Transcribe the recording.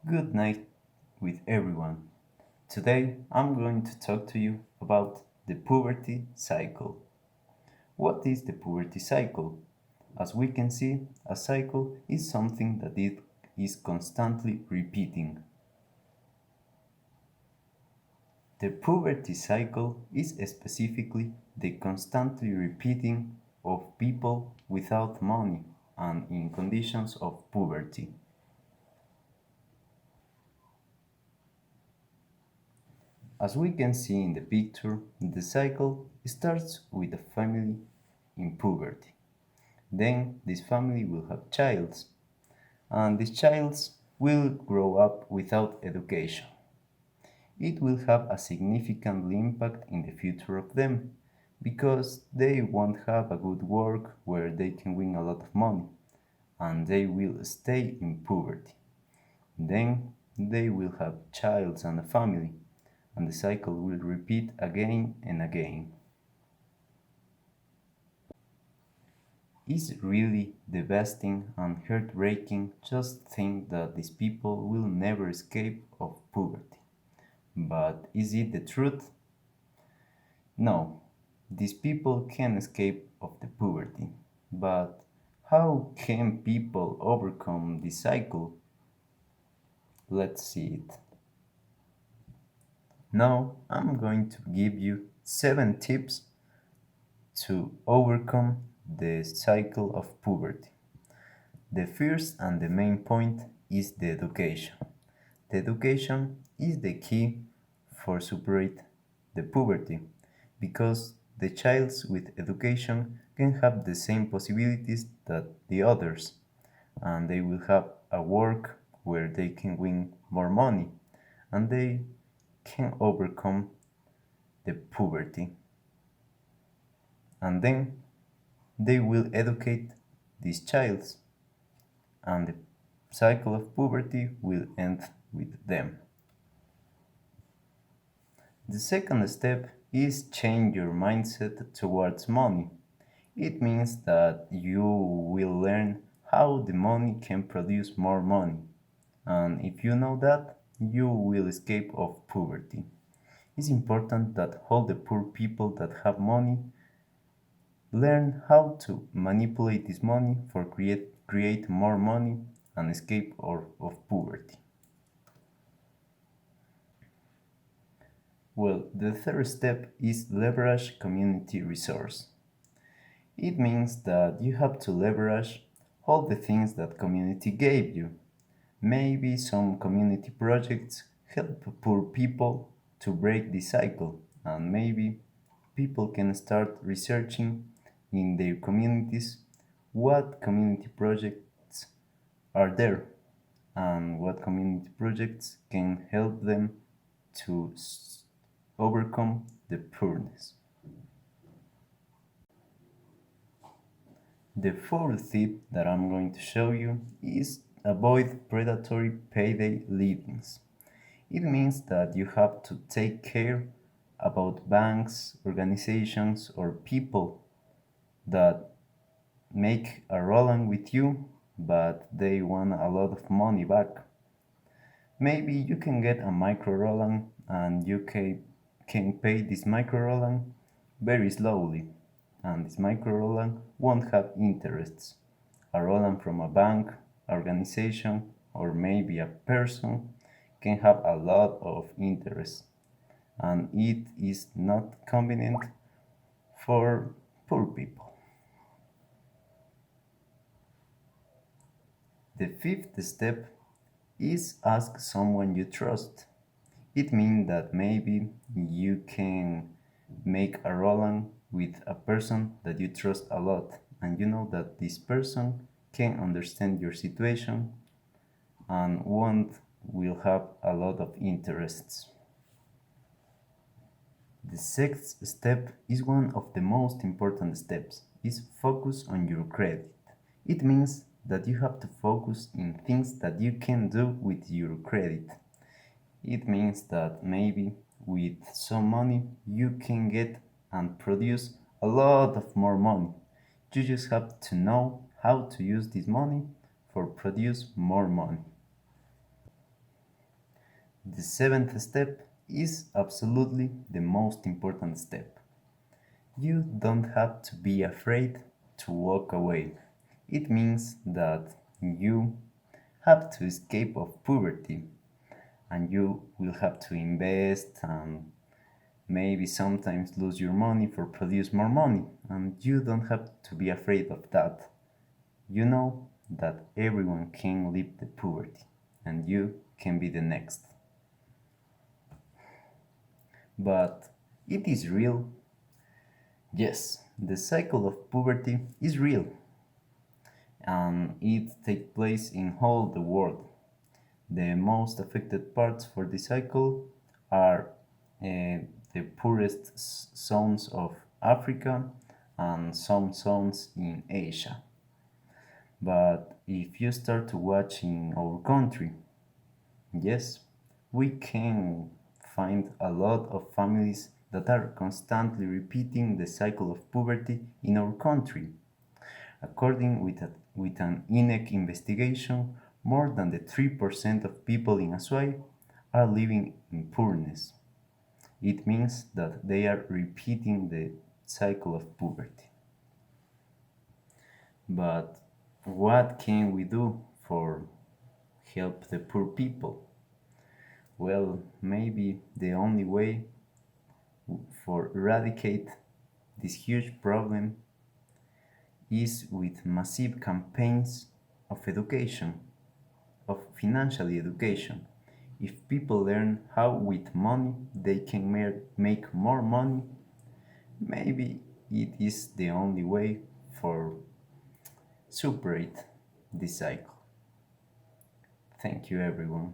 Good night with everyone. Today I'm going to talk to you about the puberty cycle. What is the puberty cycle? As we can see, a cycle is something that it is constantly repeating. The puberty cycle is specifically the constantly repeating of people without money and in conditions of poverty. As we can see in the picture, the cycle starts with a family in puberty. Then this family will have childs, and these childs will grow up without education. It will have a significant impact in the future of them because they won't have a good work where they can win a lot of money, and they will stay in poverty. Then they will have childs and a family, and the cycle will repeat again and again. It's really devastating and heartbreaking just think that these people will never escape of poverty. But is it the truth? No, these people can escape of the poverty. But how can people overcome this cycle? Let's see it. Now I'm going to give you 7 tips to overcome the cycle of poverty. The first and the main point is the education. The education is the key for separate the poverty because the child with education can have the same possibilities that the others and they will have a work where they can win more money and they can overcome the poverty and then they will educate these childs and the cycle of poverty will end with them. The second step is change your mindset towards money. It means that you will learn how the money can produce more money. And if you know that, you will escape of poverty. It's important that all the poor people that have money learn how to manipulate this money for create more money and escape of poverty. Well, the third step is leverage community resource. It means that you have to leverage all the things that community gave you. Maybe some community projects help poor people to break the cycle, and maybe people can start researching in their communities what community projects are there and what community projects can help them to overcome the poorness. The fourth tip that I'm going to show you is avoid predatory payday livings. It means that you have to take care about banks, organizations, or people that make a rolling with you, but they want a lot of money back. Maybe you can get a micro rolling and you can pay this micro rolling very slowly, and this micro rolling won't have interests. A rolling from a bank, organization, or maybe a person can have a lot of interest, and it is not convenient for poor people. The fifth step is ask someone you trust. It means that maybe you can make a Roland with a person that you trust a lot and you know that this person can understand your situation and won't will have a lot of interests. The sixth step is one of the most important steps is focus on your credit. It means that you have to focus in things that you can do with your credit. It means that maybe with some money you can get and produce a lot of more money. You just have to know how to use this money for produce more money. The seventh step is absolutely the most important step. You don't have to be afraid to walk away. It means that you have to escape of poverty and you will have to invest and maybe sometimes lose your money for produce more money, and you don't have to be afraid of that. You know that everyone can leave the poverty and you can be the next. But it is real. Yes, the cycle of poverty is real and it takes place in all the world. The most affected parts for the cycle are the poorest zones of Africa and some zones in Asia. But if you start to watch in our country, yes, we can find a lot of families that are constantly repeating the cycle of poverty in our country. According with an INEC investigation, more than the 3% of people in Azuay are living in poorness. It means that they are repeating the cycle of poverty. But what can we do for help the poor people? Well, maybe the only way for eradicate this huge problem is with massive campaigns of education, of financial education. If people learn how with money they can make more money, maybe it is the only way for separate this cycle. Thank you everyone.